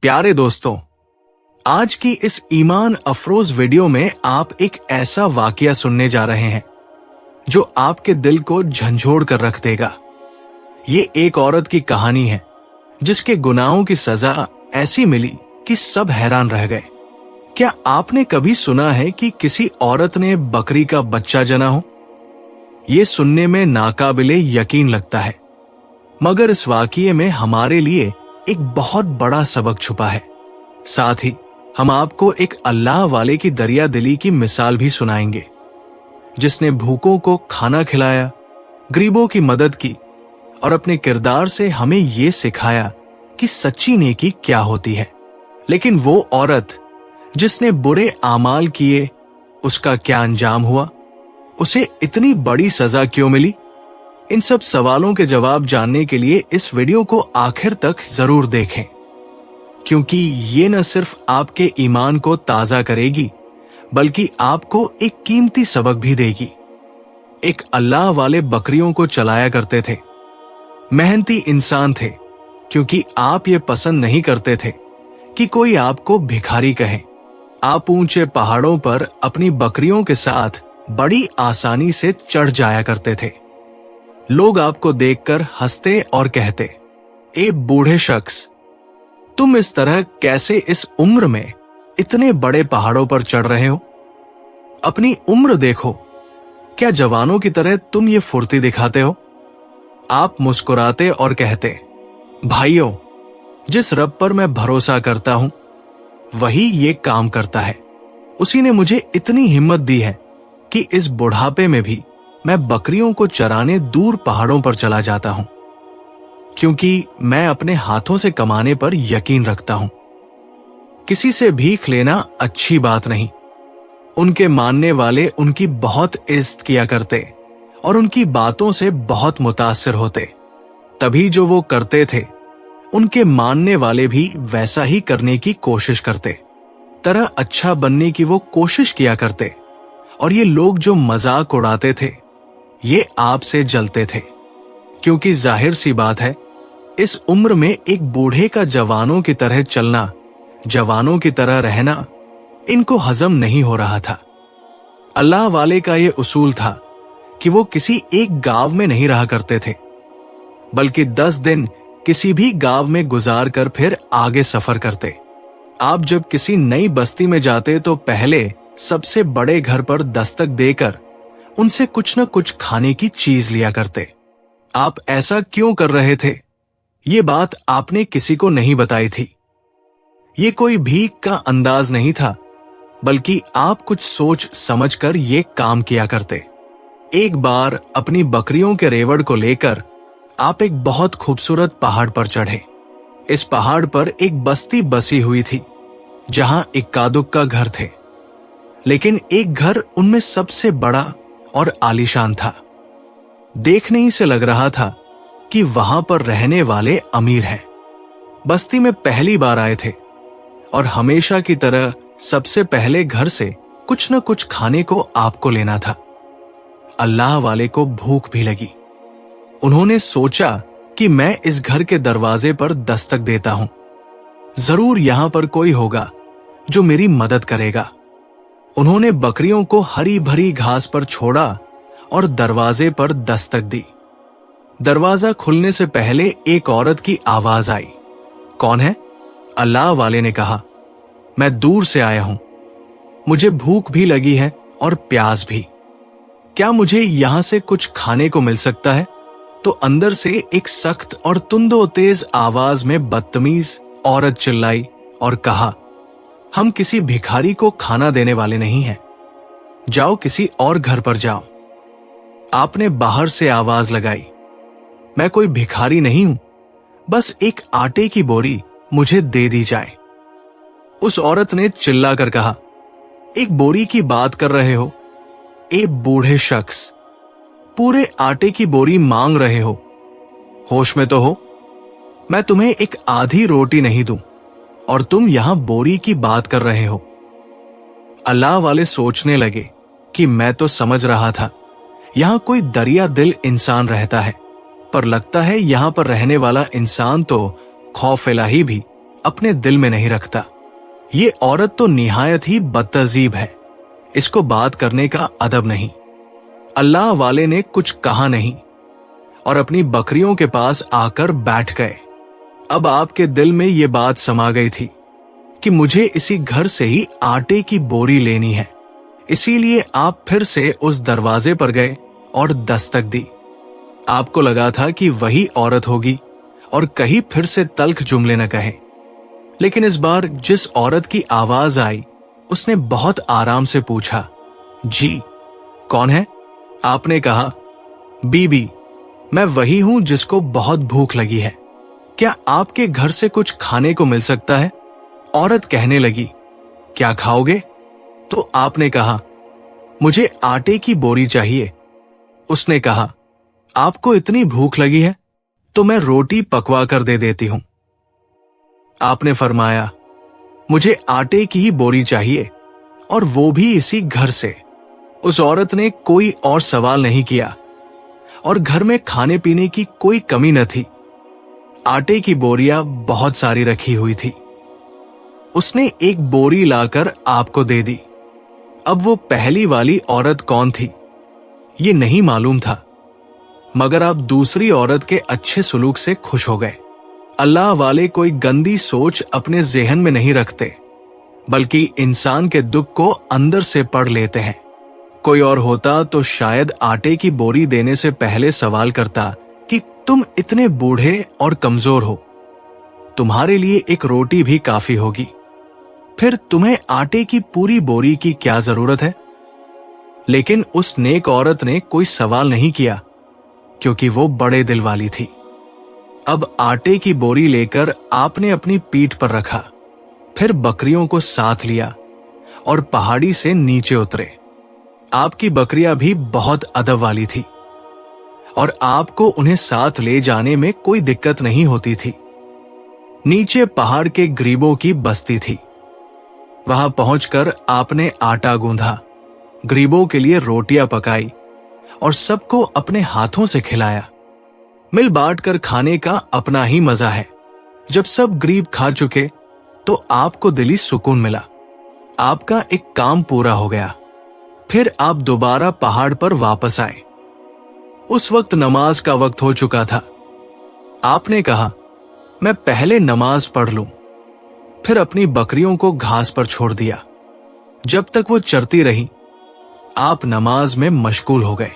प्यारे दोस्तों, आज की इस ईमान अफरोज वीडियो में आप एक ऐसा वाकया सुनने जा रहे हैं जो आपके दिल को झंझोड़ कर रख देगा। ये एक औरत की कहानी है जिसके गुनाहों की सजा ऐसी मिली कि सब हैरान रह गए। क्या आपने कभी सुना है कि किसी औरत ने बकरी का बच्चा जना हो? ये सुनने में नाकाबिले यकीन लगता है, मगर इस वाकये में हमारे लिए एक बहुत बड़ा सबक छुपा है। साथ ही हम आपको एक अल्लाह वाले की दरिया दिली की मिसाल भी सुनाएंगे, जिसने भूखों को खाना खिलाया, गरीबों की मदद की और अपने किरदार से हमें ये सिखाया कि सच्ची नेकी क्या होती है। लेकिन वो औरत जिसने बुरे आमाल किए, उसका क्या अंजाम हुआ? उसे इतनी बड़ी सजा क्यों मिली? इन सब सवालों के जवाब जानने के लिए इस वीडियो को आखिर तक जरूर देखें, क्योंकि ये न सिर्फ आपके ईमान को ताजा करेगी बल्कि आपको एक कीमती सबक भी देगी। एक अल्लाह वाले बकरियों को चलाया करते थे। मेहनती इंसान थे, क्योंकि आप ये पसंद नहीं करते थे कि कोई आपको भिखारी कहे। आप ऊंचे पहाड़ों पर अपनी बकरियों के साथ बड़ी आसानी से चढ़ जाया करते थे। लोग आपको देखकर हंसते और कहते, ए बूढ़े शख्स, तुम इस तरह कैसे इस उम्र में इतने बड़े पहाड़ों पर चढ़ रहे हो? अपनी उम्र देखो, क्या जवानों की तरह तुम ये फुर्ती दिखाते हो? आप मुस्कुराते और कहते, भाइयों, जिस रब पर मैं भरोसा करता हूं वही ये काम करता है। उसी ने मुझे इतनी हिम्मत दी है कि इस बुढ़ापे में भी मैं बकरियों को चराने दूर पहाड़ों पर चला जाता हूं, क्योंकि मैं अपने हाथों से कमाने पर यकीन रखता हूं। किसी से भीख लेना अच्छी बात नहीं। उनके मानने वाले उनकी बहुत इज्जत किया करते और उनकी बातों से बहुत मुतासिर होते। तभी जो वो करते थे, उनके मानने वाले भी वैसा ही करने की कोशिश करते। तरह अच्छा बनने की वो कोशिश किया करते, और ये लोग जो मजाक उड़ाते थे, ये आपसे जलते थे, क्योंकि जाहिर सी बात है, इस उम्र में एक बूढ़े का जवानों की तरह चलना, जवानों की तरह रहना इनको हजम नहीं हो रहा था। अल्लाह वाले का ये उसूल था कि वो किसी एक गांव में नहीं रहा करते थे, बल्कि 10 दिन किसी भी गांव में गुजार कर फिर आगे सफर करते। आप जब किसी नई बस्ती में जाते तो पहले सबसे बड़े घर पर दस्तक देकर उनसे कुछ न कुछ खाने की चीज लिया करते। आप ऐसा क्यों कर रहे थे, ये बात आपने किसी को नहीं बताई थी। ये कोई भीख का अंदाज नहीं था, बल्कि आप कुछ सोच समझकर ये काम किया करते। एक बार अपनी बकरियों के रेवड़ को लेकर आप एक बहुत खूबसूरत पहाड़ पर चढ़े। इस पहाड़ पर एक बस्ती बसी हुई थी, जहां इक्का दुक्का घर थे, लेकिन एक घर उनमें सबसे बड़ा और आलीशान था। देखने ही से लग रहा था कि वहां पर रहने वाले अमीर हैं। बस्ती में पहली बार आए थे और हमेशा की तरह सबसे पहले घर से कुछ न कुछ खाने को आपको लेना था। अल्लाह वाले को भूख भी लगी। उन्होंने सोचा कि मैं इस घर के दरवाजे पर दस्तक देता हूं, जरूर यहां पर कोई होगा जो मेरी मदद करेगा। उन्होंने बकरियों को हरी भरी घास पर छोड़ा और दरवाजे पर दस्तक दी। दरवाजा खुलने से पहले एक औरत की आवाज आई। कौन है? अल्लाह वाले ने कहा, मैं दूर से आया हूं, मुझे भूख भी लगी है और प्यास भी। क्या मुझे यहां से कुछ खाने को मिल सकता है? तो अंदर से एक सख्त और तुंदो तेज आवाज में बदतमीज औरत चिल्लाई और कहा, हम किसी भिखारी को खाना देने वाले नहीं हैं, जाओ किसी और घर पर जाओ। आपने बाहर से आवाज लगाई, मैं कोई भिखारी नहीं हूं, बस एक आटे की बोरी मुझे दे दी जाए। उस औरत ने चिल्लाकर कहा, एक बोरी की बात कर रहे हो? ए बूढ़े शख्स, पूरे आटे की बोरी मांग रहे हो? होश में तो हो? मैं तुम्हें एक आधी रोटी नहीं दूं और तुम यहां बोरी की बात कर रहे हो। अल्लाह वाले सोचने लगे कि मैं तो समझ रहा था यहां कोई दरिया दिल इंसान रहता है, पर लगता है यहां पर रहने वाला इंसान तो खौफ इलाही भी अपने दिल में नहीं रखता। ये औरत तो निहायत ही बदतहजीब है, इसको बात करने का अदब नहीं। अल्लाह वाले ने कुछ कहा नहीं और अपनी बकरियों के पास आकर बैठ गए। अब आपके दिल में ये बात समा गई थी कि मुझे इसी घर से ही आटे की बोरी लेनी है, इसीलिए आप फिर से उस दरवाजे पर गए और दस्तक दी। आपको लगा था कि वही औरत होगी और कहीं फिर से तल्ख जुमले न कहे, लेकिन इस बार जिस औरत की आवाज आई उसने बहुत आराम से पूछा, जी कौन है? आपने कहा, बीबी, मैं वही हूं जिसको बहुत भूख लगी है, क्या आपके घर से कुछ खाने को मिल सकता है? औरत कहने लगी, क्या खाओगे? तो आपने कहा, मुझे आटे की बोरी चाहिए। उसने कहा, आपको इतनी भूख लगी है तो मैं रोटी पकवा कर दे देती हूं। आपने फरमाया, मुझे आटे की ही बोरी चाहिए और वो भी इसी घर से। उस औरत ने कोई और सवाल नहीं किया और घर में खाने पीने की कोई कमी न थी। आटे की बोरियां बहुत सारी रखी हुई थी। उसने एक बोरी लाकर आपको दे दी। अब वो पहली वाली औरत कौन थी ये नहीं मालूम था, मगर आप दूसरी औरत के अच्छे सुलूक से खुश हो गए। अल्लाह वाले कोई गंदी सोच अपने ज़हन में नहीं रखते, बल्कि इंसान के दुख को अंदर से पढ़ लेते हैं। कोई और होता तो शायद आटे की बोरी देने से पहले सवाल करता कि तुम इतने बूढ़े और कमजोर हो, तुम्हारे लिए एक रोटी भी काफी होगी, फिर तुम्हें आटे की पूरी बोरी की क्या जरूरत है? लेकिन उस नेक औरत ने कोई सवाल नहीं किया, क्योंकि वो बड़े दिल वाली थी। अब आटे की बोरी लेकर आपने अपनी पीठ पर रखा, फिर बकरियों को साथ लिया और पहाड़ी से नीचे उतरे। आपकी बकरियां भी बहुत अदब वाली थी और आपको उन्हें साथ ले जाने में कोई दिक्कत नहीं होती थी। नीचे पहाड़ के गरीबों की बस्ती थी। वहां पहुंचकर आपने आटा गूंधा, गरीबों के लिए रोटियां पकाई और सबको अपने हाथों से खिलाया। मिल बांट कर खाने का अपना ही मजा है। जब सब गरीब खा चुके तो आपको दिली सुकून मिला। आपका एक काम पूरा हो गया। फिर आप दोबारा पहाड़ पर वापस आए। उस वक्त नमाज का वक्त हो चुका था। आपने कहा, मैं पहले नमाज पढ़ लूं, फिर अपनी बकरियों को घास पर छोड़ दिया। जब तक वो चरती रही, आप नमाज में मशगूल हो गए।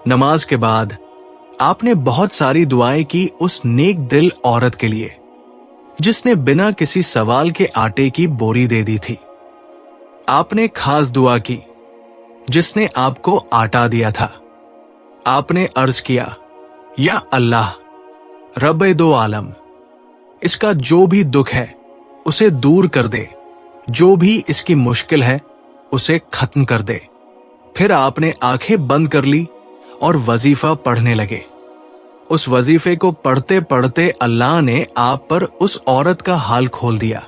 नमाज के बाद आपने बहुत सारी दुआएं की उस नेक दिल औरत के लिए, जिसने बिना किसी सवाल के आटे की बोरी दे दी थी। आपने खास दुआ की, जिसने आपको आटा दिया था। आपने अर्ज किया, या अल्लाह, रब्बे दो आलम, इसका जो भी दुख है उसे दूर कर दे, जो भी इसकी मुश्किल है उसे खत्म कर दे। फिर आपने आंखें बंद कर ली और वजीफा पढ़ने लगे। उस वजीफे को पढ़ते पढ़ते अल्लाह ने आप पर उस औरत का हाल खोल दिया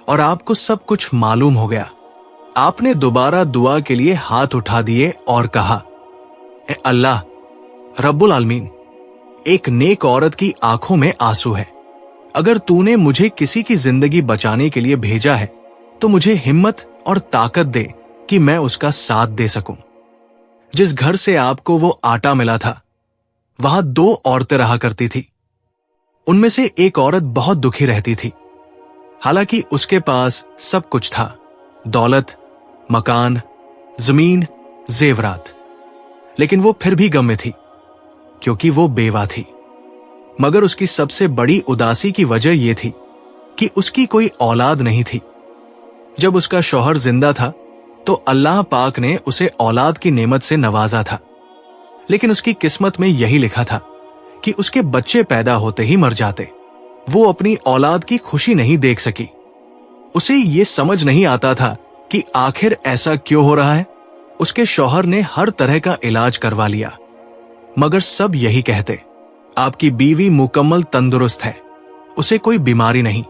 और आपको सब कुछ मालूम हो गया। आपने दोबारा दुआ के लिए हाथ उठा दिए और कहा, ए अल्लाह रब्बुल आलमीन, एक नेक औरत की आंखों में आंसू है। अगर तूने मुझे किसी की जिंदगी बचाने के लिए भेजा है तो मुझे हिम्मत और ताकत दे कि मैं उसका साथ दे सकूं। जिस घर से आपको वो आटा मिला था, वहां 2 औरतें रहा करती थी। उनमें से एक औरत बहुत दुखी रहती थी। हालांकि उसके पास सब कुछ था, दौलत, मकान, जमीन, जेवरात, लेकिन वो फिर भी गम में थी, क्योंकि वो बेवा थी। मगर उसकी सबसे बड़ी उदासी की वजह यह थी कि उसकी कोई औलाद नहीं थी। जब उसका शौहर जिंदा था तो अल्लाह पाक ने उसे औलाद की नेमत से नवाजा था, लेकिन उसकी किस्मत में यही लिखा था कि उसके बच्चे पैदा होते ही मर जाते। वो अपनी औलाद की खुशी नहीं देख सकी। उसे ये समझ नहीं आता था कि आखिर ऐसा क्यों हो रहा है। उसके शौहर ने हर तरह का इलाज करवा लिया, मगर सब यही कहते, आपकी बीवी मुकम्मल तंदुरुस्त है, उसे कोई बीमारी नहीं।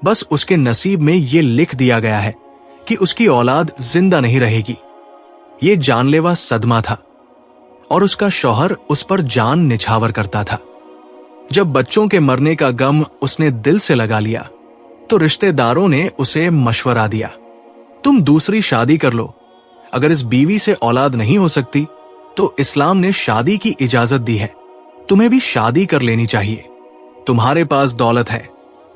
बस उसके नसीब में ये लिख दिया गया है कि उसकी औलाद जिंदा नहीं रहेगी। ये जानलेवा सदमा था और उसका शौहर उस पर जान निछावर करता था। जब बच्चों के मरने का गम उसने दिल से लगा लिया तो रिश्तेदारों ने उसे मशवरा दिया, तुम दूसरी शादी कर लो। अगर इस बीवी से औलाद नहीं हो सकती तो इस्लाम ने शादी की इजाजत दी है, तुम्हें भी शादी कर लेनी चाहिए। तुम्हारे पास दौलत है,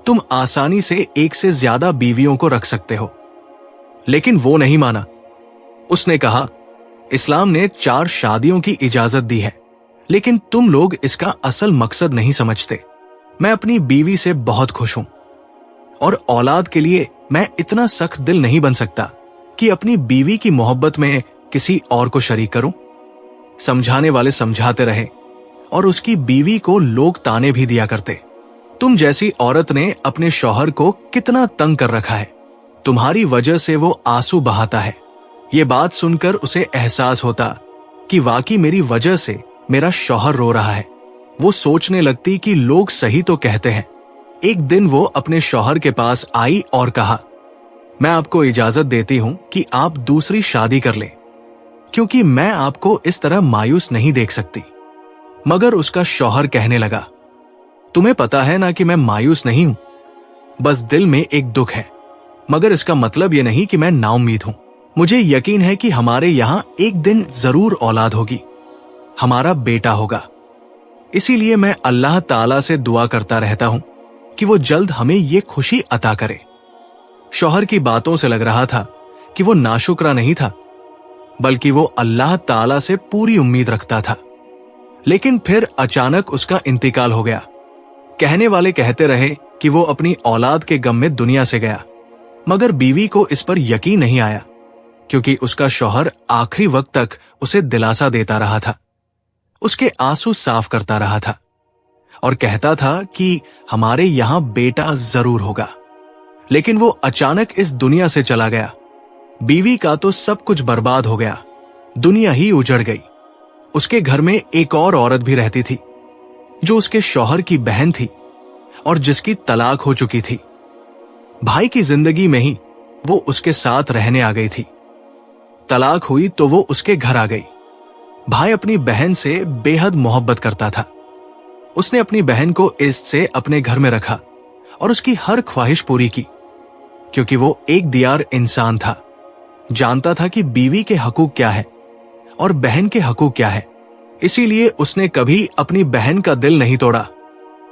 तुम आसानी से एक से ज्यादा बीवियों को रख सकते हो। लेकिन वो नहीं माना। उसने कहा, इस्लाम ने 4 शादियों की इजाजत दी है, लेकिन तुम लोग इसका असल मकसद नहीं समझते। मैं अपनी बीवी से बहुत खुश हूं और औलाद के लिए मैं इतना सख्त दिल नहीं बन सकता कि अपनी बीवी की मोहब्बत में किसी और को शरीक करूं। समझाने वाले समझाते रहे और उसकी बीवी को लोग ताने भी दिया करते, तुम जैसी औरत ने अपने शौहर को कितना तंग कर रखा है, तुम्हारी वजह से वो आंसू बहाता है। ये बात सुनकर उसे एहसास होता कि वाकई मेरी वजह से मेरा शौहर रो रहा है। वो सोचने लगती कि लोग सही तो कहते हैं। एक दिन वो अपने शौहर के पास आई और कहा, मैं आपको इजाजत देती हूं कि आप दूसरी शादी कर लें, क्योंकि मैं आपको इस तरह मायूस नहीं देख सकती। मगर उसका शौहर कहने लगा, तुम्हें पता है ना कि मैं मायूस नहीं हूं, बस दिल में एक दुख है, मगर इसका मतलब यह नहीं कि मैं नाउम्मीद हूं। मुझे यकीन है कि हमारे यहां एक दिन जरूर औलाद होगी, हमारा बेटा होगा। इसीलिए मैं अल्लाह ताला से दुआ करता रहता हूं कि वो जल्द हमें ये खुशी अता करे। शौहर की बातों से लग रहा था कि वो नाशुक्रा नहीं था, बल्कि वो अल्लाह ताला से पूरी उम्मीद रखता था। लेकिन फिर अचानक उसका इंतकाल हो गया। कहने वाले कहते रहे कि वो अपनी औलाद के गम में दुनिया से गया, मगर बीवी को इस पर यकीन नहीं आया, क्योंकि उसका शौहर आखिरी वक्त तक उसे दिलासा देता रहा था, उसके आंसू साफ करता रहा था और कहता था कि हमारे यहां बेटा जरूर होगा। लेकिन वो अचानक इस दुनिया से चला गया। बीवी का तो सब कुछ बर्बाद हो गया, दुनिया ही उजड़ गई। उसके घर में एक और औरत भी रहती थी, जो उसके शौहर की बहन थी और जिसकी तलाक हो चुकी थी। भाई की जिंदगी में ही वो उसके साथ रहने आ गई थी। तलाक हुई तो वो उसके घर आ गई। भाई अपनी बहन से बेहद मोहब्बत करता था। उसने अपनी बहन को इज्जत से अपने घर में रखा और उसकी हर ख्वाहिश पूरी की, क्योंकि वो एक दियार इंसान था, जानता था कि बीवी के हकूक क्या है और बहन के हकूक क्या है। इसीलिए उसने कभी अपनी बहन का दिल नहीं तोड़ा।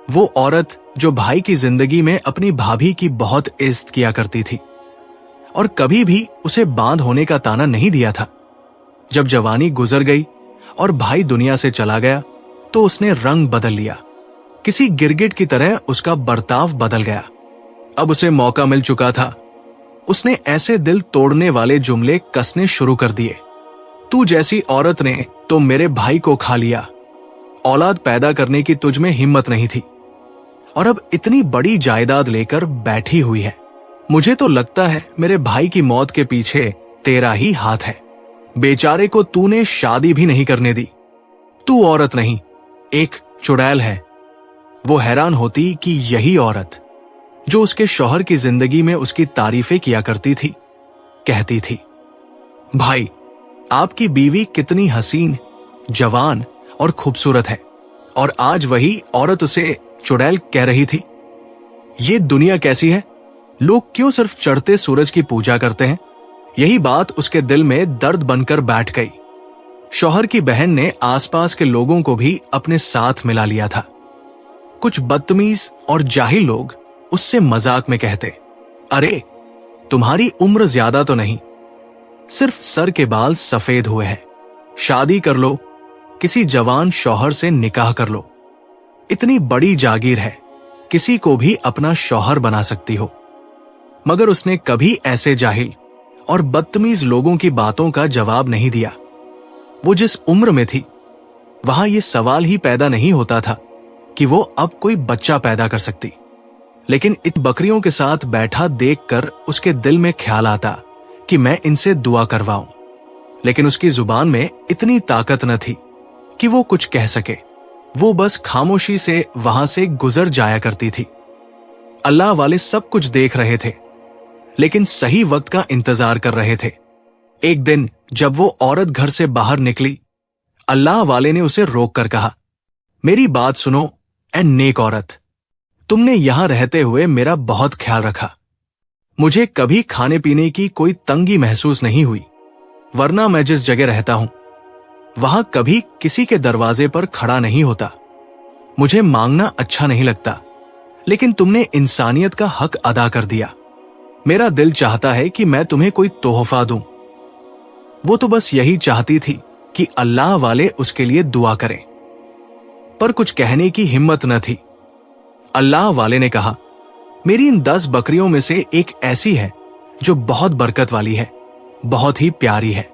वो औरत जो भाई की जिंदगी में अपनी भाभी की बहुत इज्जत किया करती थी और कभी भी उसे बांध होने का ताना नहीं दिया था। जब जवानी गुजर गई और भाई दुनिया से चला गया तो उसने रंग बदल लिया। किसी गिरगिट की तरह उसका बर्ताव बदल गया। अब उसे मौका मिल चुका था। उसने ऐसे दिल तोड़ने वाले जुमले कसने शुरू कर दिए, तू जैसी औरत ने तो मेरे भाई को खा लिया, औलाद पैदा करने की तुझ में हिम्मत नहीं थी और अब इतनी बड़ी जायदाद लेकर बैठी हुई है। मुझे तो लगता है मेरे भाई की मौत के पीछे तेरा ही हाथ है। बेचारे को तूने शादी भी नहीं करने दी। तू औरत नहीं, एक चुड़ैल है। वो हैरान होती कि यही औरत जो उसके शौहर की जिंदगी में उसकी तारीफें किया करती थी, कहती थी, भाई आपकी बीवी कितनी हसीन, जवान और खूबसूरत है, और आज वही औरत उसे चुड़ैल कह रही थी। ये दुनिया कैसी है? लोग क्यों सिर्फ चढ़ते सूरज की पूजा करते हैं? यही बात उसके दिल में दर्द बनकर बैठ गई। शौहर की बहन ने आसपास के लोगों को भी अपने साथ मिला लिया था। कुछ बदतमीज और जाहिल लोग उससे मजाक में कहते, अरे तुम्हारी उम्र ज्यादा तो नहीं, सिर्फ सर के बाल सफेद हुए हैं, शादी कर लो, किसी जवान शौहर से निकाह कर लो। इतनी बड़ी जागीर है, किसी को भी अपना शौहर बना सकती हो। मगर उसने कभी ऐसे जाहिल और बदतमीज लोगों की बातों का जवाब नहीं दिया। वो जिस उम्र में थी वहां ये सवाल ही पैदा नहीं होता था कि वो अब कोई बच्चा पैदा कर सकती। लेकिन इन बकरियों के साथ बैठा देखकर उसके दिल में ख्याल आता कि मैं इनसे दुआ करवाऊं, लेकिन उसकी जुबान में इतनी ताकत न थी कि वो कुछ कह सके। वो बस खामोशी से वहां से गुजर जाया करती थी। अल्लाह वाले सब कुछ देख रहे थे, लेकिन सही वक्त का इंतजार कर रहे थे। एक दिन जब वो औरत घर से बाहर निकली, अल्लाह वाले ने उसे रोक कर कहा, मेरी बात सुनो, एंड नेक औरत, तुमने यहां रहते हुए मेरा बहुत ख्याल रखा। मुझे कभी खाने पीने की कोई तंगी महसूस नहीं हुई, वरना मैं जिस जगह रहता हूं वहां कभी किसी के दरवाजे पर खड़ा नहीं होता। मुझे मांगना अच्छा नहीं लगता, लेकिन तुमने इंसानियत का हक अदा कर दिया। मेरा दिल चाहता है कि मैं तुम्हें कोई तोहफा दूं। वो तो बस यही चाहती थी कि अल्लाह वाले उसके लिए दुआ करें, पर कुछ कहने की हिम्मत न थी। अल्लाह वाले ने कहा, मेरी इन 10 बकरियों में से एक ऐसी है जो बहुत बरकत वाली है, बहुत ही प्यारी है।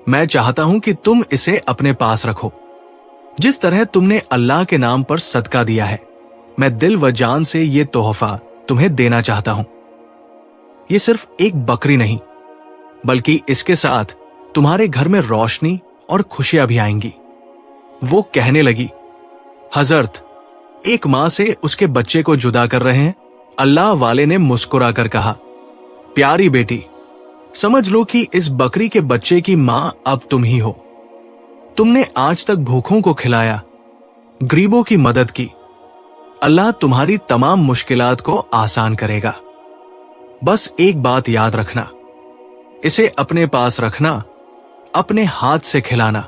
मैं चाहता हूं कि तुम इसे अपने पास रखो। जिस तरह तुमने अल्लाह के नाम पर सदका दिया है, मैं दिल व जान से ये तोहफा तुम्हें देना चाहता हूं। ये सिर्फ एक बकरी नहीं, बल्कि इसके साथ तुम्हारे घर में रोशनी और खुशियां भी आएंगी। वो कहने लगी, हजरत, एक मां से उसके बच्चे को जुदा कर रहे हैं? अल्लाह वाले ने मुस्कुरा कर कहा, प्यारी बेटी, समझ लो कि इस बकरी के बच्चे की मां अब तुम ही हो। तुमने आज तक भूखों को खिलाया, गरीबों की मदद की। अल्लाह तुम्हारी तमाम मुश्किलात को आसान करेगा। बस एक बात याद रखना, इसे अपने पास रखना, अपने हाथ से खिलाना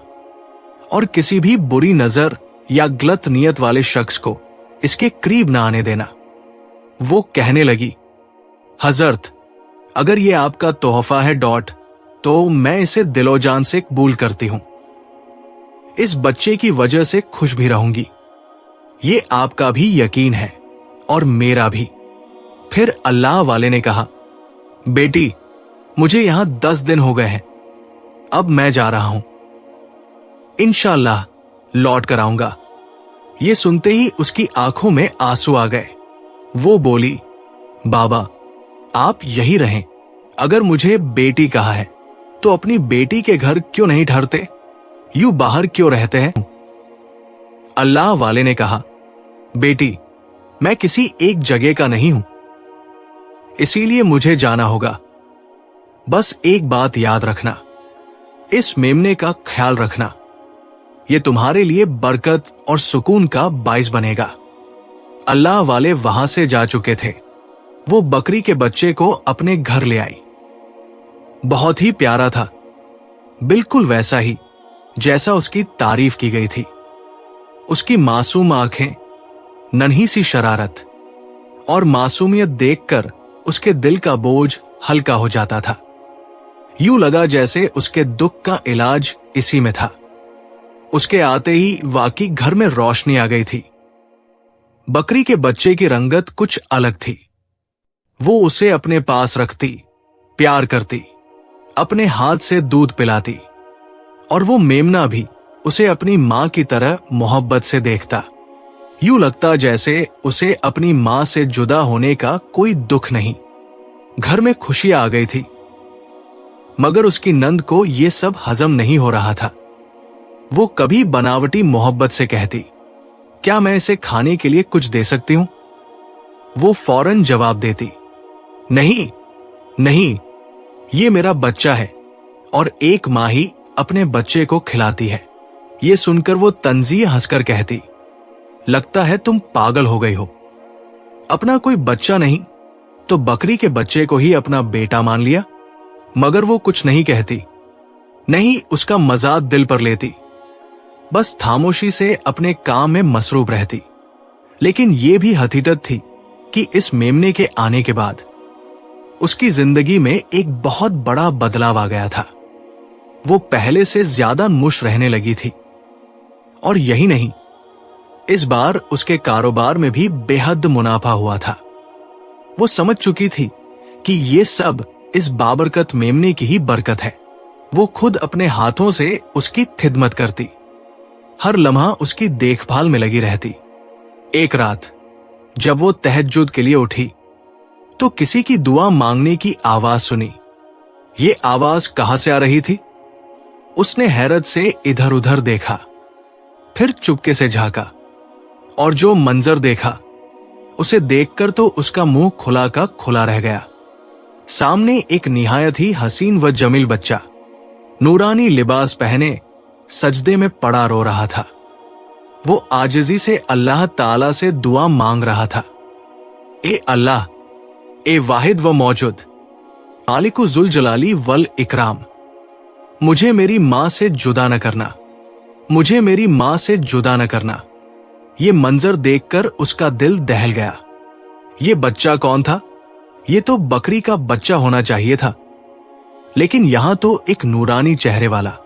और किसी भी बुरी नजर या गलत नियत वाले शख्स को इसके करीब ना आने देना। वो कहने लगी, हजरत, अगर ये आपका तोहफा है तो मैं इसे दिलो जान से कबूल करती हूं। इस बच्चे की वजह से खुश भी रहूंगी। ये आपका भी यकीन है और मेरा भी। फिर अल्लाह वाले ने कहा, बेटी, मुझे यहां 10 दिन हो गए हैं, अब मैं जा रहा हूं। इंशाअल्लाह लौट कर आऊंगा। ये सुनते ही उसकी आंखों में आंसू आ गए। वो बोली, बाबा, आप यही रहें। अगर मुझे बेटी कहा है तो अपनी बेटी के घर क्यों नहीं ठहरते, यूं बाहर क्यों रहते हैं? अल्लाह वाले ने कहा, बेटी, मैं किसी एक जगह का नहीं हूं, इसीलिए मुझे जाना होगा। बस एक बात याद रखना, इस मेमने का ख्याल रखना। ये तुम्हारे लिए बरकत और सुकून का बाइस बनेगा। अल्लाह वाले वहां से जा चुके थे। वो बकरी के बच्चे को अपने घर ले आई। बहुत ही प्यारा था, बिल्कुल वैसा ही जैसा उसकी तारीफ की गई थी। उसकी मासूम आंखें, नन्ही सी शरारत और मासूमियत देखकर उसके दिल का बोझ हल्का हो जाता था। यूं लगा जैसे उसके दुख का इलाज इसी में था। उसके आते ही वाकई घर में रोशनी आ गई थी। बकरी के बच्चे की रंगत कुछ अलग थी। वो उसे अपने पास रखती, प्यार करती, अपने हाथ से दूध पिलाती और वो मेमना भी उसे अपनी मां की तरह मोहब्बत से देखता। यूं लगता जैसे उसे अपनी मां से जुदा होने का कोई दुख नहीं। घर में खुशियां आ गई थी, मगर उसकी नंद को यह सब हजम नहीं हो रहा था। वो कभी बनावटी मोहब्बत से कहती, क्या मैं इसे खाने के लिए कुछ दे सकती हूं? वो फौरन जवाब देती, नहीं नहीं, ये मेरा बच्चा है और एक मां ही अपने बच्चे को खिलाती है। ये सुनकर वो तंजीह हंसकर कहती, लगता है तुम पागल हो गई हो। अपना कोई बच्चा नहीं तो बकरी के बच्चे को ही अपना बेटा मान लिया। मगर वो कुछ नहीं कहती, नहीं उसका मजाक दिल पर लेती, बस खामोशी से अपने काम में मसरूफ रहती। लेकिन ये भी हकीकत थी कि इस मेमने के आने के बाद उसकी जिंदगी में एक बहुत बड़ा बदलाव आ गया था। वो पहले से ज्यादा खुश रहने लगी थी। और यही नहीं, इस बार उसके कारोबार में भी बेहद मुनाफा हुआ था। वो समझ चुकी थी कि ये सब इस बाबरकत मेमने की ही बरकत है। वो खुद अपने हाथों से उसकी खिदमत करती, हर लम्हा उसकी देखभाल में लगी रहती। एक रात जब वो तहज्जुद के लिए उठी तो किसी की दुआ मांगने की आवाज सुनी। ये आवाज कहां से आ रही थी? उसने हैरत से इधर उधर देखा, फिर चुपके से झांका और जो मंजर देखा उसे देखकर तो उसका मुंह खुला का खुला रह गया। सामने एक निहायत ही हसीन व जमील बच्चा नूरानी लिबास पहने सजदे में पड़ा रो रहा था। वो आजिज़ी से अल्लाह ताला से दुआ मांग रहा था। ए अल्लाह, ए वाहिद व मौजूद, मालिकु जुल जलाली वल इकराम, मुझे मेरी मां से जुदा न करना, मुझे मेरी मां से जुदा न करना। ये मंजर देखकर उसका दिल दहल गया। ये बच्चा कौन था? ये तो बकरी का बच्चा होना चाहिए था, लेकिन यहां तो एक नूरानी चेहरे वाला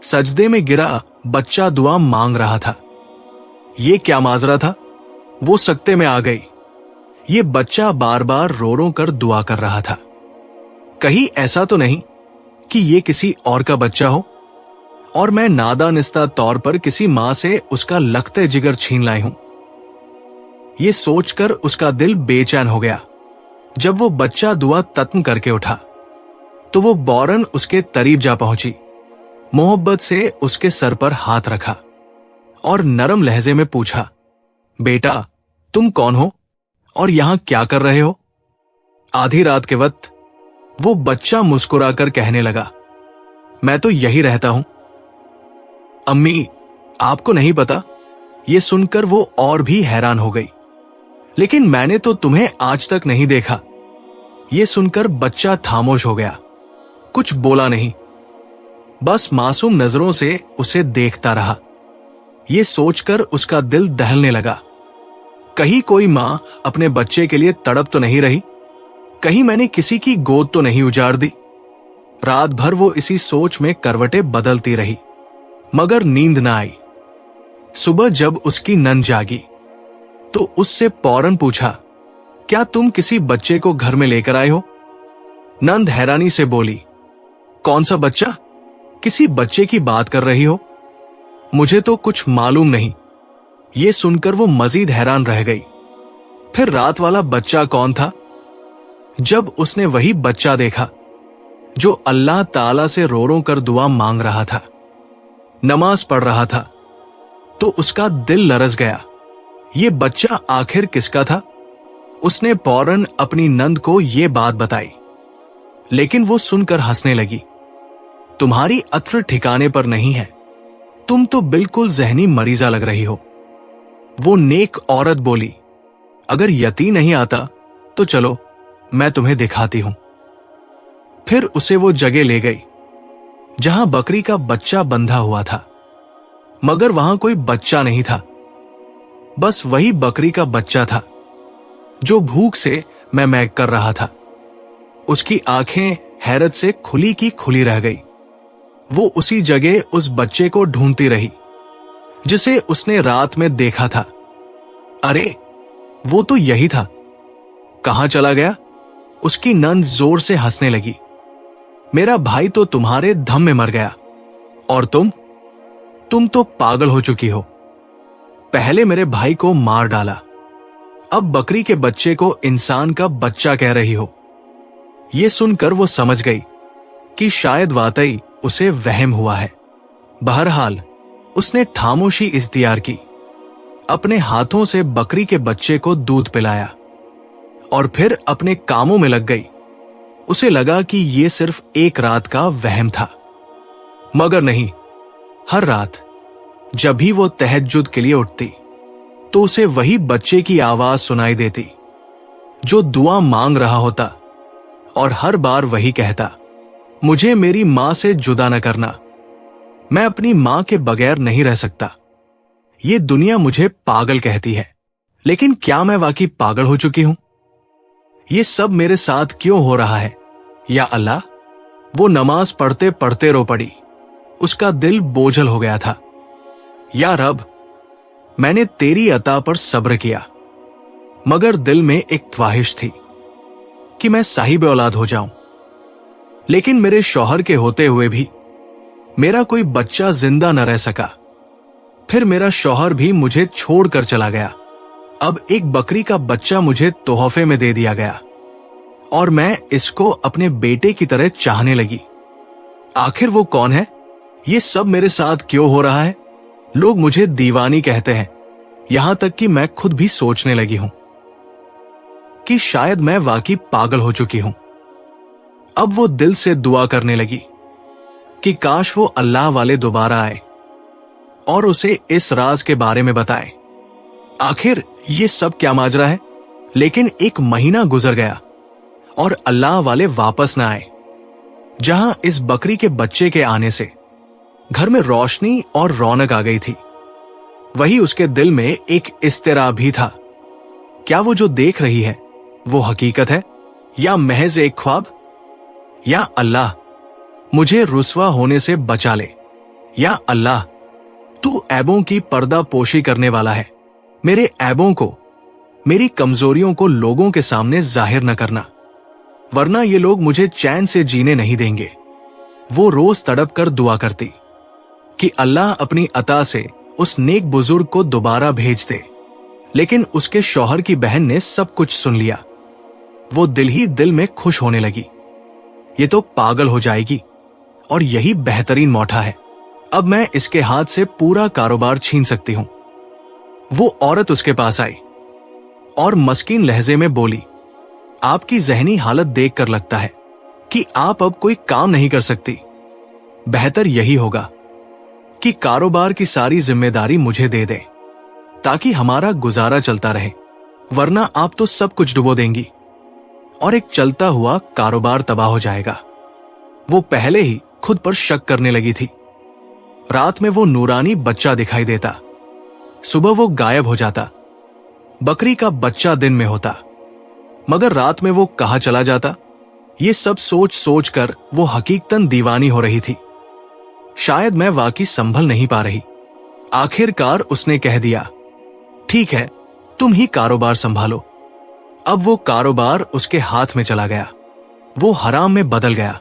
सजदे में गिरा बच्चा दुआ मांग रहा था। ये क्या माजरा था? वो सकते में आ गई। ये बच्चा बार बार रो रो कर दुआ कर रहा था। कहीं ऐसा तो नहीं कि ये किसी और का बच्चा हो और मैं नादानिस्ता तौर पर किसी मां से उसका लखते जिगर छीन लाई हूं। ये सोचकर उसका दिल बेचैन हो गया। जब वो बच्चा दुआ तत्म करके उठा तो वो बौरन उसके करीब जा पहुंची, मोहब्बत से उसके सर पर हाथ रखा और नरम लहजे में पूछा, बेटा तुम कौन हो और यहां क्या कर रहे हो? आधी रात के वक्त वो बच्चा मुस्कुराकर कहने लगा, मैं तो यही रहता हूं। अम्मी, आपको नहीं पता? ये सुनकर वो और भी हैरान हो गई। लेकिन मैंने तो तुम्हें आज तक नहीं देखा। ये सुनकर बच्चा खामोश हो गया, कुछ बोला नहीं, बस मासूम नजरों से उसे देखता रहा। ये सोचकर उसका दिल दहलने लगा, कहीं कोई मां अपने बच्चे के लिए तड़प तो नहीं रही? कहीं मैंने किसी की गोद तो नहीं उजाड़ दी? रात भर वो इसी सोच में करवटें बदलती रही, मगर नींद न आई। सुबह जब उसकी नंद जागी तो उससे फौरन पूछा, क्या तुम किसी बच्चे को घर में लेकर आए हो? नंद हैरानी से बोली, कौन सा बच्चा? किसी बच्चे की बात कर रही हो? मुझे तो कुछ मालूम नहीं। ये सुनकर वो मजीद हैरान रह गई। फिर रात वाला बच्चा कौन था? जब उसने वही बच्चा देखा जो अल्लाह ताला से रो रो कर दुआ मांग रहा था, नमाज पढ़ रहा था, तो उसका दिल लरज गया। ये बच्चा आखिर किसका था? उसने फौरन अपनी नंद को ये बात बताई, लेकिन वो सुनकर हंसने लगी। तुम्हारी अक्ल ठिकाने पर नहीं है, तुम तो बिल्कुल जहनी मरीजा लग रही हो। वो नेक औरत बोली, अगर यकीन नहीं आता तो चलो मैं तुम्हें दिखाती हूं। फिर उसे वो जगह ले गई जहां बकरी का बच्चा बंधा हुआ था, मगर वहां कोई बच्चा नहीं था, बस वही बकरी का बच्चा था जो भूख से मैं कर रहा था। उसकी आंखें हैरत से खुली की खुली रह गई। वो उसी जगह उस बच्चे को ढूंढती रही जिसे उसने रात में देखा था। अरे वो तो यही था, कहां चला गया? उसकी नंद जोर से हंसने लगी। मेरा भाई तो तुम्हारे धम में मर गया, और तुम तो पागल हो चुकी हो। पहले मेरे भाई को मार डाला, अब बकरी के बच्चे को इंसान का बच्चा कह रही हो। यह सुनकर वो समझ गई कि शायद वाकई उसे वहम हुआ है। बहरहाल उसने खामोशी इख्तियार की, अपने हाथों से बकरी के बच्चे को दूध पिलाया और फिर अपने कामों में लग गई। उसे लगा कि यह सिर्फ एक रात का वहम था, मगर नहीं, हर रात जब भी वो तहज्जुद के लिए उठती तो उसे वही बच्चे की आवाज सुनाई देती जो दुआ मांग रहा होता, और हर बार वही कहता, मुझे मेरी मां से जुदा न करना, मैं अपनी मां के बगैर नहीं रह सकता। ये दुनिया मुझे पागल कहती है, लेकिन क्या मैं वाकई पागल हो चुकी हूं? ये सब मेरे साथ क्यों हो रहा है? या अल्लाह! वो नमाज पढ़ते पढ़ते रो पड़ी। उसका दिल बोझल हो गया था। या रब, मैंने तेरी अता पर सब्र किया, मगर दिल में एक ख्वाहिश थी कि मैं साहिब औलाद हो जाऊं। लेकिन मेरे शौहर के होते हुए भी मेरा कोई बच्चा जिंदा न रह सका। फिर मेरा शौहर भी मुझे छोड़कर चला गया। अब एक बकरी का बच्चा मुझे तोहफे में दे दिया गया और मैं इसको अपने बेटे की तरह चाहने लगी। आखिर वो कौन है? ये सब मेरे साथ क्यों हो रहा है? लोग मुझे दीवानी कहते हैं, यहां तक कि मैं खुद भी सोचने लगी हूं कि शायद मैं वाकई पागल हो चुकी हूं। अब वो दिल से दुआ करने लगी कि काश वो अल्लाह वाले दोबारा आए और उसे इस राज के बारे में बताए। आखिर ये सब क्या माजरा है? लेकिन एक महीना गुजर गया और अल्लाह वाले वापस न आए। जहां इस बकरी के बच्चे के आने से घर में रोशनी और रौनक आ गई थी, वही उसके दिल में एक इस्तिराब भी था। क्या वो जो देख रही है वो हकीकत है या महज एक ख्वाब? या अल्लाह मुझे रुस्वा होने से बचा ले। या अल्लाह तू ऐबों की पर्दा पोशी करने वाला है। मेरे ऐबों को, मेरी कमजोरियों को लोगों के सामने जाहिर न करना, वरना ये लोग मुझे चैन से जीने नहीं देंगे। वो रोज तड़प कर दुआ करती कि अल्लाह अपनी अता से उस नेक बुजुर्ग को दोबारा भेज दे। लेकिन उसके शौहर की बहन ने सब कुछ सुन लिया। वो दिल ही दिल में खुश होने लगी। ये तो पागल हो जाएगी और यही बेहतरीन मौका है। अब मैं इसके हाथ से पूरा कारोबार छीन सकती हूं। वो औरत उसके पास आई और मस्कीन लहजे में बोली, आपकी जहनी हालत देखकर लगता है कि आप अब कोई काम नहीं कर सकती। बेहतर यही होगा कि कारोबार की सारी जिम्मेदारी मुझे दे दें, ताकि हमारा गुजारा चलता रहे, वरना आप तो सब कुछ डुबो देंगी और एक चलता हुआ कारोबार तबाह हो जाएगा। वो पहले ही खुद पर शक करने लगी थी। रात में वो नूरानी बच्चा दिखाई देता, सुबह वो गायब हो जाता। बकरी का बच्चा दिन में होता, मगर रात में वो कहां चला जाता? ये सब सोच सोच कर वो हकीकतन दीवानी हो रही थी। शायद मैं वाकई संभल नहीं पा रही। आखिरकार उसने कह दिया, ठीक है, तुम ही कारोबार संभालो। अब वो कारोबार उसके हाथ में चला गया। वो हराम में बदल गया।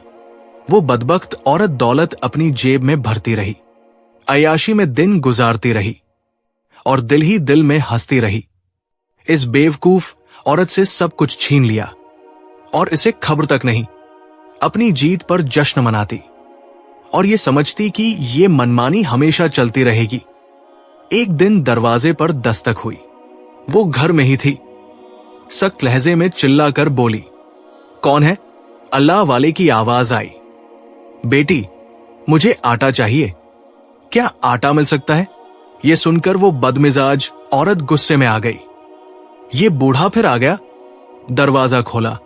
वो बदबख्त औरत दौलत अपनी जेब में भरती रही, अयाशी में दिन गुजारती रही और दिल ही दिल में हंसती रही। इस बेवकूफ औरत से सब कुछ छीन लिया और इसे खबर तक नहीं। अपनी जीत पर जश्न मनाती और ये समझती कि ये मनमानी हमेशा चलती रहेगी। एक दिन दरवाजे पर दस्तक हुई। वो घर में ही थी। सख्त लहजे में चिल्लाकर बोली, कौन है? अल्लाह वाले की आवाज आई, बेटी मुझे आटा चाहिए। क्या आटा मिल सकता है? ये सुनकर वो बदमिजाज औरत गुस्से में आ गई। ये बूढ़ा फिर आ गया। दरवाजा खोला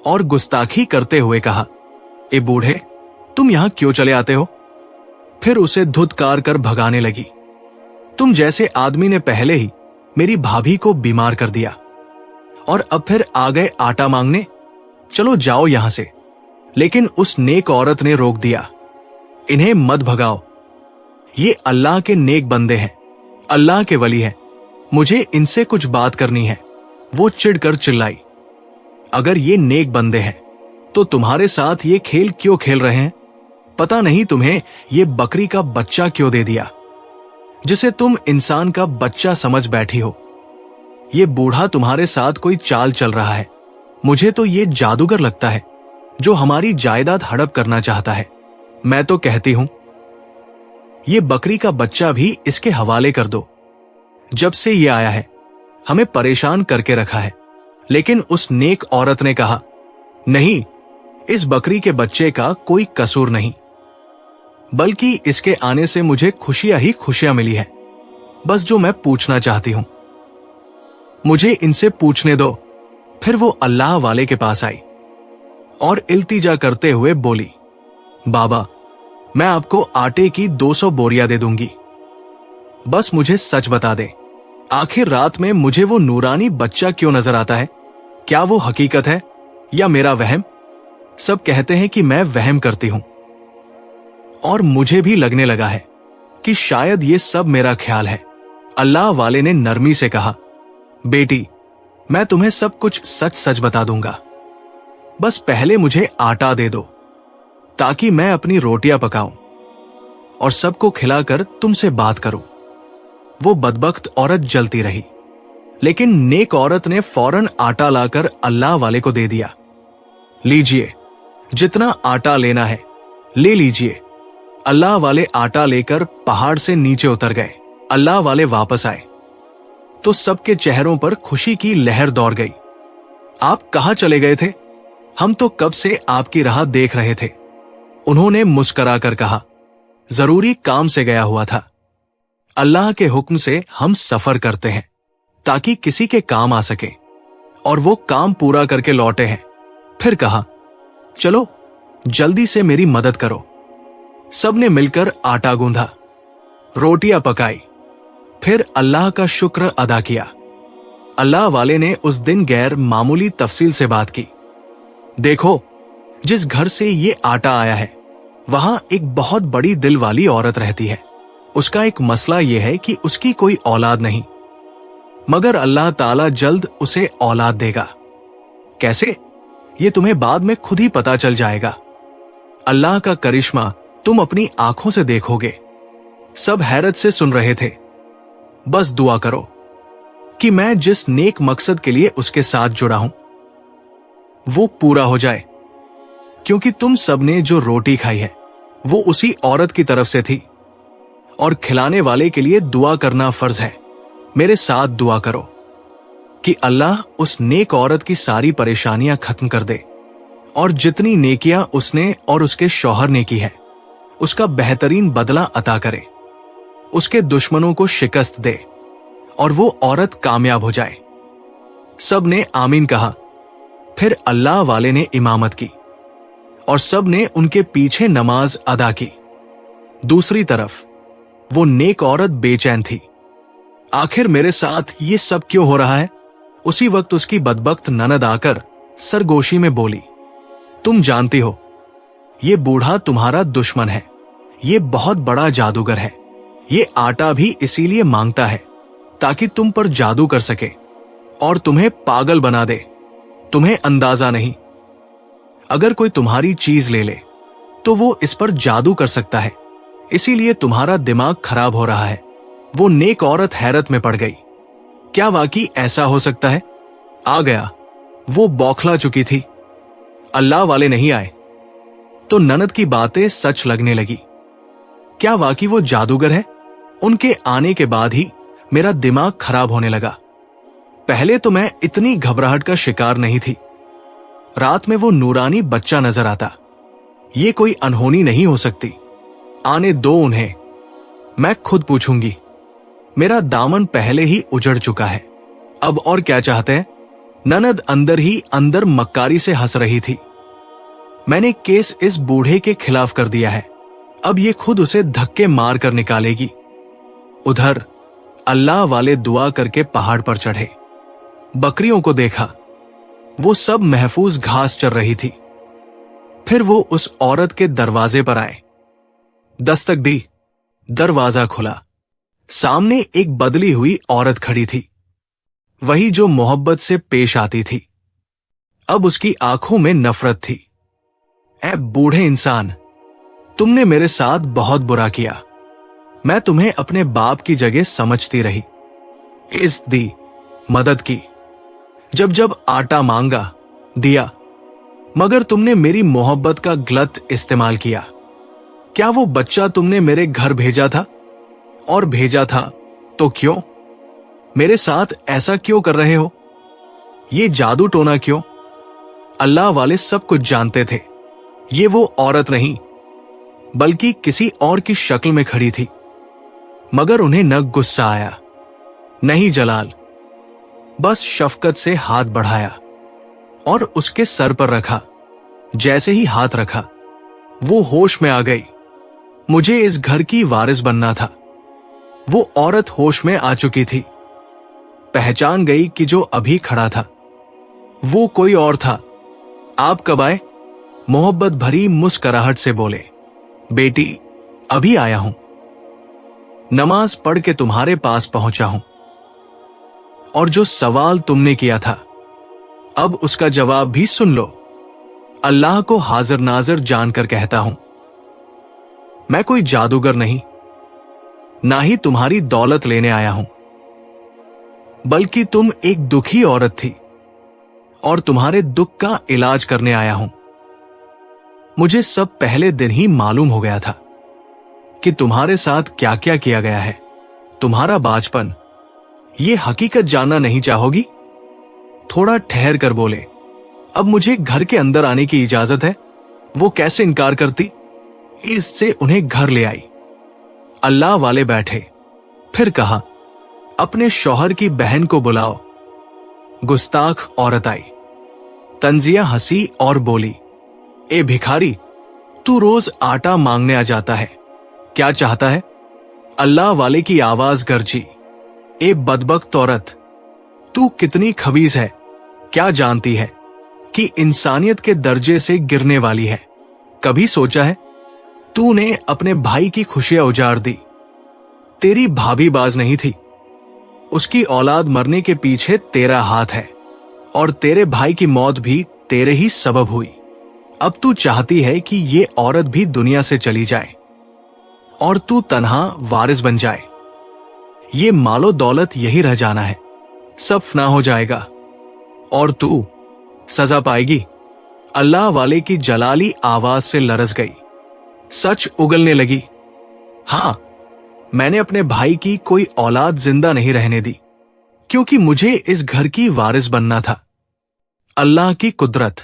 और गुस्ताखी करते हुए कहा, ए बूढ़े, तुम यहां क्यों चले आते हो? फिर उसे धुतकार कर भगाने लगी। तुम जैसे आदमी ने पहले ही मेरी भाभी को बीमार कर दिया और अब फिर आ गए आटा मांगने। चलो जाओ यहां से। लेकिन उस नेक औरत ने रोक दिया, इन्हें मत भगाओ। ये अल्लाह के नेक बंदे हैं, अल्लाह के वली हैं। मुझे इनसे कुछ बात करनी है। वो चिढ़कर चिल्लाई, अगर ये नेक बंदे हैं तो तुम्हारे साथ ये खेल क्यों खेल रहे हैं? पता नहीं तुम्हें ये बकरी का बच्चा क्यों दे दिया, जिसे तुम इंसान का बच्चा समझ बैठी हो। ये बूढ़ा तुम्हारे साथ कोई चाल चल रहा है। मुझे तो ये जादूगर लगता है जो हमारी जायदाद हड़प करना चाहता है। मैं तो कहती हूं ये बकरी का बच्चा भी इसके हवाले कर दो। जब से ये आया है हमें परेशान करके रखा है। लेकिन उस नेक औरत ने कहा, नहीं, इस बकरी के बच्चे का कोई कसूर नहीं, बल्कि इसके आने से मुझे खुशियां ही खुशियां मिली है। बस जो मैं पूछना चाहती हूं मुझे इनसे पूछने दो। फिर वो अल्लाह वाले के पास आई और इल्तिजा करते हुए बोली, बाबा मैं आपको आटे की 200 बोरियां दे दूंगी, बस मुझे सच बता दे, आखिर रात में मुझे वो नूरानी बच्चा क्यों नजर आता है? क्या वो हकीकत है या मेरा वहम? सब कहते हैं कि मैं वहम करती हूं और मुझे भी लगने लगा है कि शायद ये सब मेरा ख्याल है। अल्लाह वाले ने नरमी से कहा, बेटी मैं तुम्हें सब कुछ सच सच बता दूंगा, बस पहले मुझे आटा दे दो ताकि मैं अपनी रोटियां पकाऊं और सबको खिलाकर तुमसे बात करूं। वो बदबख्त औरत जलती रही, लेकिन नेक औरत ने फौरन आटा लाकर अल्लाह वाले को दे दिया। लीजिए, जितना आटा लेना है ले लीजिए। अल्लाह वाले आटा लेकर पहाड़ से नीचे उतर गए। अल्लाह वाले वापस आए तो सबके चेहरों पर खुशी की लहर दौड़ गई। आप कहां चले गए थे? हम तो कब से आपकी राह देख रहे थे। उन्होंने मुस्कुराकर कहा, जरूरी काम से गया हुआ था। अल्लाह के हुक्म से हम सफर करते हैं ताकि किसी के काम आ सके, और वो काम पूरा करके लौटे हैं। फिर कहा, चलो जल्दी से मेरी मदद करो। सबने मिलकर आटा गूंधा, रोटियां पकाई, फिर अल्लाह का शुक्र अदा किया। अल्लाह वाले ने उस दिन गैर मामूली तफसील से बात की। देखो, जिस घर से ये आटा आया है वहां एक बहुत बड़ी दिल वाली औरत रहती है। उसका एक मसला यह है कि उसकी कोई औलाद नहीं, मगर अल्लाह ताला जल्द उसे औलाद देगा। कैसे, ये तुम्हें बाद में खुद ही पता चल जाएगा। अल्लाह का करिश्मा तुम अपनी आंखों से देखोगे। सब हैरत से सुन रहे थे। बस दुआ करो कि मैं जिस नेक मकसद के लिए उसके साथ जुड़ा हूं वो पूरा हो जाए, क्योंकि तुम सबने जो रोटी खाई है वो उसी औरत की तरफ से थी, और खिलाने वाले के लिए दुआ करना फर्ज है। मेरे साथ दुआ करो कि अल्लाह उस नेक औरत की सारी परेशानियां खत्म कर दे, और जितनी नेकियां उसने और उसके शौहर ने की है उसका बेहतरीन बदला अता करे, उसके दुश्मनों को शिकस्त दे और वो औरत कामयाब हो जाए। सब ने आमीन कहा। फिर अल्लाह वाले ने इमामत की और सब ने उनके पीछे नमाज अदा की। दूसरी तरफ वो नेक औरत बेचैन थी। आखिर मेरे साथ ये सब क्यों हो रहा है? उसी वक्त उसकी बदबख्त ननद आकर सरगोशी में बोली, तुम जानती हो ये बूढ़ा तुम्हारा दुश्मन है, ये बहुत बड़ा जादूगर है। ये आटा भी इसीलिए मांगता है ताकि तुम पर जादू कर सके और तुम्हें पागल बना दे। तुम्हें अंदाजा नहीं, अगर कोई तुम्हारी चीज ले ले तो वो इस पर जादू कर सकता है, इसीलिए तुम्हारा दिमाग खराब हो रहा है। वो नेक औरत हैरत में पड़ गई। क्या वाकई ऐसा हो सकता है? आ गया। वो बौखला चुकी थी। अल्लाह वाले नहीं आए तो ननद की बातें सच लगने लगी। क्या वाकई वो जादूगर है? उनके आने के बाद ही मेरा दिमाग खराब होने लगा। पहले तो मैं इतनी घबराहट का शिकार नहीं थी। रात में वो नूरानी बच्चा नजर आता। ये कोई अनहोनी नहीं हो सकती। आने दो उन्हें, मैं खुद पूछूंगी। मेरा दामन पहले ही उजड़ चुका है, अब और क्या चाहते हैं? ननद अंदर ही अंदर मक्कारी से हंस रही थी। मैंने केस इस बूढ़े के खिलाफ कर दिया है, अब ये खुद उसे धक्के मार कर निकालेगी। उधर अल्लाह वाले दुआ करके पहाड़ पर चढ़े। बकरियों को देखा, वो सब महफूज घास चर रही थी। फिर वो उस औरत के दरवाजे पर आए। दस्तक दी, दरवाजा खुला। सामने एक बदली हुई औरत खड़ी थी, वही जो मोहब्बत से पेश आती थी। अब उसकी आंखों में नफरत थी। ऐ बूढ़े इंसान, तुमने मेरे साथ बहुत बुरा किया। मैं तुम्हें अपने बाप की जगह समझती रही। इज्जत दी, मदद की, जब जब आटा मांगा दिया, मगर तुमने मेरी मोहब्बत का गलत इस्तेमाल किया। क्या वो बच्चा तुमने मेरे घर भेजा था? और भेजा था तो क्यों? मेरे साथ ऐसा क्यों कर रहे हो? ये जादू टोना क्यों? अल्लाह वाले सब कुछ जानते थे। ये वो औरत नहीं बल्कि किसी और की शक्ल में खड़ी थी, मगर उन्हें न गुस्सा आया न ही जलाल। बस शफकत से हाथ बढ़ाया और उसके सर पर रखा। जैसे ही हाथ रखा वो होश में आ गई। मुझे इस घर की वारिस बनना था। वो औरत होश में आ चुकी थी। पहचान गई कि जो अभी खड़ा था वो कोई और था। आप कब आए? मोहब्बत भरी मुस्कुराहट से बोले, बेटी अभी आया हूं। नमाज पढ़ के तुम्हारे पास पहुंचा हूं, और जो सवाल तुमने किया था अब उसका जवाब भी सुन लो। अल्लाह को हाजिर नाजिर जानकर कहता हूं, मैं कोई जादूगर नहीं, ना ही तुम्हारी दौलत लेने आया हूं, बल्कि तुम एक दुखी औरत थी और तुम्हारे दुख का इलाज करने आया हूं। मुझे सब पहले दिन ही मालूम हो गया था कि तुम्हारे साथ क्या क्या किया गया है। तुम्हारा बाचपन, ये हकीकत जानना नहीं चाहोगी? थोड़ा ठहर कर बोले, अब मुझे घर के अंदर आने की इजाजत है। वो कैसे इनकार करती? इससे उन्हें घर ले आई। अल्लाह वाले बैठे, फिर कहा, अपने शौहर की बहन को बुलाओ। गुस्ताख औरत आई। तंजिया हंसी और बोली, ए भिखारी, तू रोज आटा मांगने आ जाता है, क्या चाहता है? अल्लाह वाले की आवाज गरजी, ए बदबख्त औरत, तू कितनी खबीज है, क्या जानती है कि इंसानियत के दर्जे से गिरने वाली है? कभी सोचा है तूने अपने भाई की खुशियां उजाड़ दी? तेरी भाभी बाज नहीं थी, उसकी औलाद मरने के पीछे तेरा हाथ है, और तेरे भाई की मौत भी तेरे ही सबब हुई। अब तू चाहती है कि ये औरत भी दुनिया से चली जाए और तू तन्हा वारिस बन जाए। ये मालो दौलत यही रह जाना है, सब फना हो जाएगा और तू सजा पाएगी। अल्लाह वाले की जलाली आवाज से लरज गई, सच उगलने लगी। हां, मैंने अपने भाई की कोई औलाद जिंदा नहीं रहने दी, क्योंकि मुझे इस घर की वारिस बनना था। अल्लाह की कुदरत,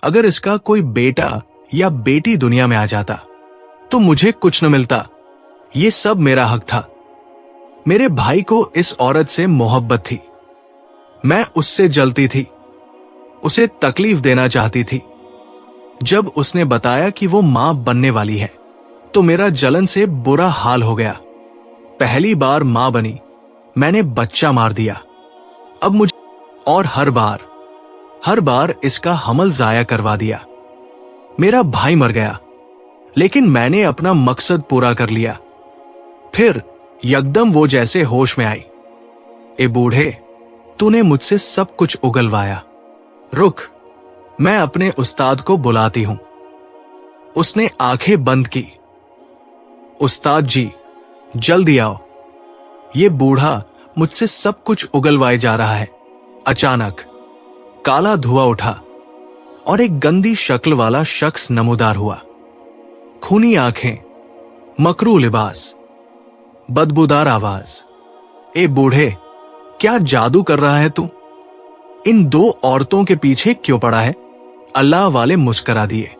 अगर इसका कोई बेटा या बेटी दुनिया में आ जाता तो मुझे कुछ न मिलता। ये सब मेरा हक था। मेरे भाई को इस औरत से मोहब्बत थी, मैं उससे जलती थी, उसे तकलीफ देना चाहती थी। जब उसने बताया कि वो मां बनने वाली है तो मेरा जलन से बुरा हाल हो गया। पहली बार मां बनी, मैंने बच्चा मार दिया। अब मुझे और हर बार इसका हमल जाया करवा दिया। मेरा भाई मर गया, लेकिन मैंने अपना मकसद पूरा कर लिया। फिर यकदम वो जैसे होश में आई, ए बूढ़े, तूने मुझसे सब कुछ उगलवाया। रुक, मैं अपने उस्ताद को बुलाती हूं। उसने आंखें बंद की। उस्ताद जी, जल्दी आओ, ये बूढ़ा मुझसे सब कुछ उगलवाए जा रहा है। अचानक काला धुआं उठा और एक गंदी शक्ल वाला शख्स नमूदार हुआ। खूनी आंखें, मकरू लिबास, बदबूदार आवाज, ए बूढ़े, क्या जादू कर रहा है तू? इन दो औरतों के पीछे क्यों पड़ा है? अल्लाह वाले मुस्करा दिए।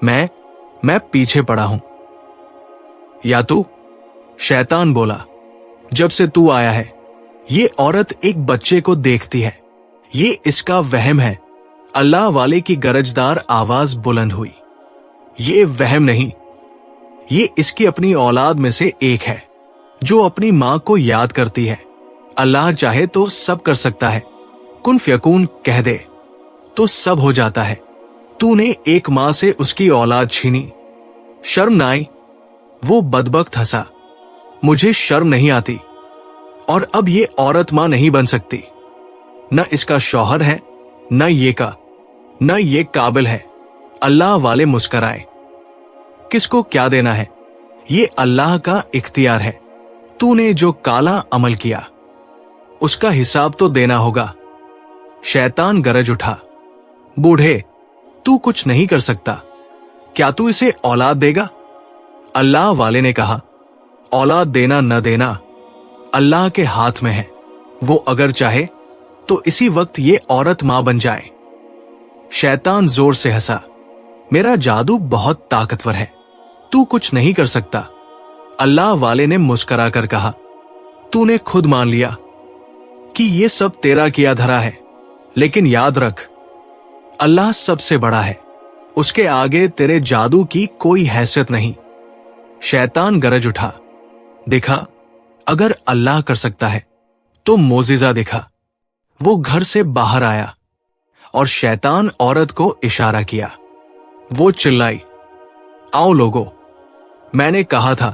मैं पीछे पड़ा हूं। या तू? शैतान बोला, जब से तू आया है ये औरत एक बच्चे को देखती है, ये इसका वहम है। अल्लाह वाले की गरजदार आवाज बुलंद हुई, ये वहम नहीं, ये इसकी अपनी औलाद में से एक है जो अपनी मां को याद करती है। अल्लाह चाहे तो सब कर सकता है, कुन फयकून कह दे तो सब हो जाता है। तूने एक मां से उसकी औलाद छीनी, शर्म ना आई? वो बदबख्त हंसा, मुझे शर्म नहीं आती, और अब ये औरत मां नहीं बन सकती। न इसका शौहर है, न ये काबिल है। अल्लाह वाले मुस्कराए, किसको क्या देना है, ये अल्लाह का इख्तियार है। तूने जो काला अमल किया उसका हिसाब तो देना होगा। शैतान गरज उठा, बूढ़े, तू कुछ नहीं कर सकता, क्या तू इसे औलाद देगा? अल्लाह वाले ने कहा, औलाद देना न देना अल्लाह के हाथ में है। वो अगर चाहे तो इसी वक्त ये औरत मां बन जाए। शैतान जोर से हंसा, मेरा जादू बहुत ताकतवर है, तू कुछ नहीं कर सकता। अल्लाह वाले ने मुस्करा कर कहा, तूने खुद मान लिया कि ये सब तेरा किया धरा है, लेकिन याद रख, अल्लाह सबसे बड़ा है, उसके आगे तेरे जादू की कोई हैसियत नहीं। शैतान गरज उठा, दिखा, अगर अल्लाह कर सकता है तो मोजिजा दिखा। वो घर से बाहर आया और शैतान औरत को इशारा किया। वो चिल्लाई, आओ लोगो, मैंने कहा था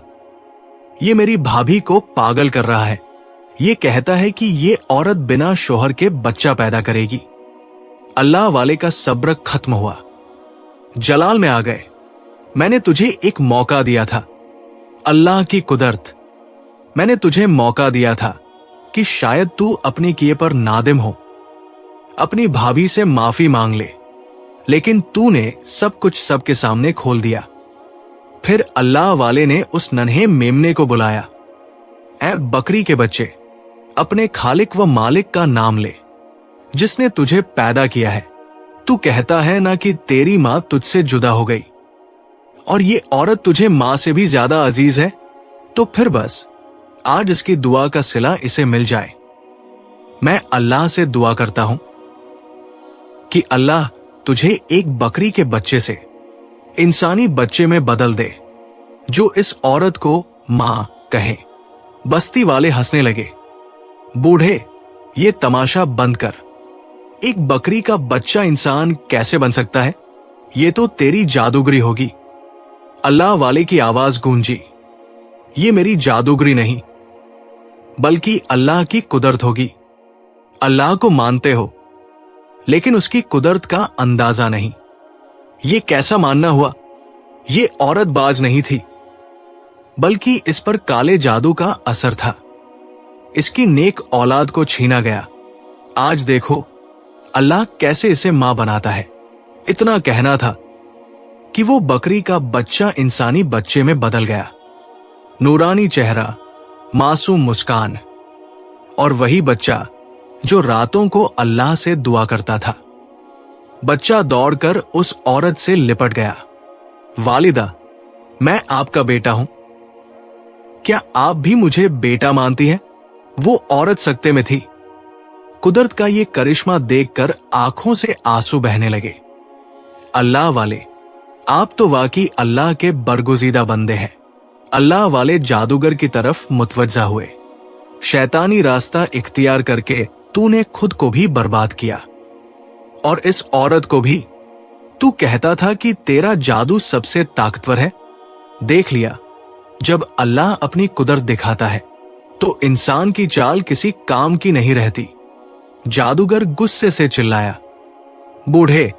ये मेरी भाभी को पागल कर रहा है। ये कहता है कि ये औरत बिना शोहर के बच्चा पैदा करेगी। अल्लाह वाले का सब्र खत्म हुआ, जलाल में आ गए। मैंने तुझे एक मौका दिया था, अल्लाह की कुदरत, मैंने तुझे मौका दिया था कि शायद तू अपने किए पर नादिम हो, अपनी भाभी से माफी मांग ले, लेकिन तूने सब कुछ सबके सामने खोल दिया। फिर अल्लाह वाले ने उस नन्हे मेमने को बुलाया, ऐ बकरी के बच्चे, अपने खालिक व मालिक का नाम ले जिसने तुझे पैदा किया है। तू कहता है ना कि तेरी मां तुझसे जुदा हो गई और ये औरत तुझे मां से भी ज्यादा अजीज है, तो फिर बस आज इसकी दुआ का सिला इसे मिल जाए। मैं अल्लाह से दुआ करता हूं कि अल्लाह तुझे एक बकरी के बच्चे से इंसानी बच्चे में बदल दे, जो इस औरत को मां कहे। बस्ती वाले हंसने लगे। बूढ़े, ये तमाशा बंद कर। एक बकरी का बच्चा इंसान कैसे बन सकता है? ये तो तेरी जादूगरी होगी। अल्लाह वाले की आवाज गूंजी। ये मेरी जादूगरी नहीं, बल्कि अल्लाह की कुदरत होगी। अल्लाह को मानते हो, लेकिन उसकी कुदरत का अंदाजा नहीं। ये कैसा मानना हुआ? ये औरत बाज नहीं थी, बल्कि इस पर काले जादू का असर था। इसकी नेक औलाद को छीना गया। आज देखो अल्लाह कैसे इसे मां बनाता है। इतना कहना था कि वो बकरी का बच्चा इंसानी बच्चे में बदल गया। नूरानी चेहरा, मासूम मुस्कान, और वही बच्चा जो रातों को अल्लाह से दुआ करता था। बच्चा दौड़कर उस औरत से लिपट गया। वालिदा, मैं आपका बेटा हूं। क्या आप भी मुझे बेटा मानती हैं? वो औरत सकते में थी। कुदरत का ये करिश्मा देखकर आंखों से आंसू बहने लगे। अल्लाह वाले, आप तो वाकई अल्लाह के बरगुजीदा बंदे हैं। अल्लाह वाले जादूगर की तरफ मुतवज्जा हुए। शैतानी रास्ता इख्तियार करके तूने खुद को भी बर्बाद किया और इस औरत को भी। तू कहता था कि तेरा जादू सबसे ताकतवर है। देख लिया, जब अल्लाह अपनी कुदरत दिखाता है तो इंसान की चाल किसी काम की नहीं रहती। जादूगर गुस्से से चिल्लाया, बूढ़े,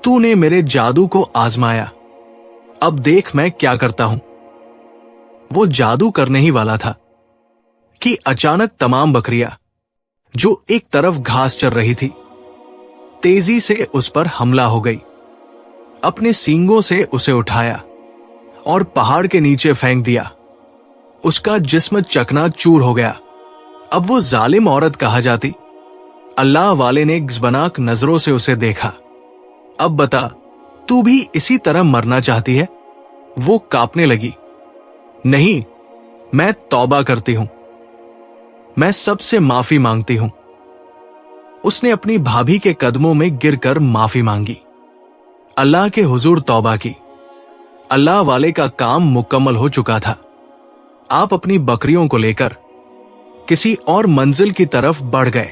तूने मेरे जादू को आजमाया। अब देख मैं क्या करता हूं। वो जादू करने ही वाला था कि अचानक तमाम बकरियां, जो एक तरफ घास चर रही थी, तेजी से उस पर हमला हो गई। अपने सींगों से उसे उठाया और पहाड़ के नीचे फेंक दिया। उसका जिस्म चकनाचूर हो गया। अब वो जालिम औरत कहा जाती। अल्लाह वाले ने गिज़बनाक नजरों से उसे देखा। अब बता, तू भी इसी तरह मरना चाहती है? वो कांपने लगी। नहीं, मैं तौबा करती हूं। मैं सबसे माफी मांगती हूं। उसने अपनी भाभी के कदमों में गिरकर माफी मांगी। अल्लाह के हुजूर तौबा की। अल्लाह वाले का काम मुकम्मल हो चुका था। आप अपनी बकरियों को लेकर किसी और मंजिल की तरफ बढ़ गए।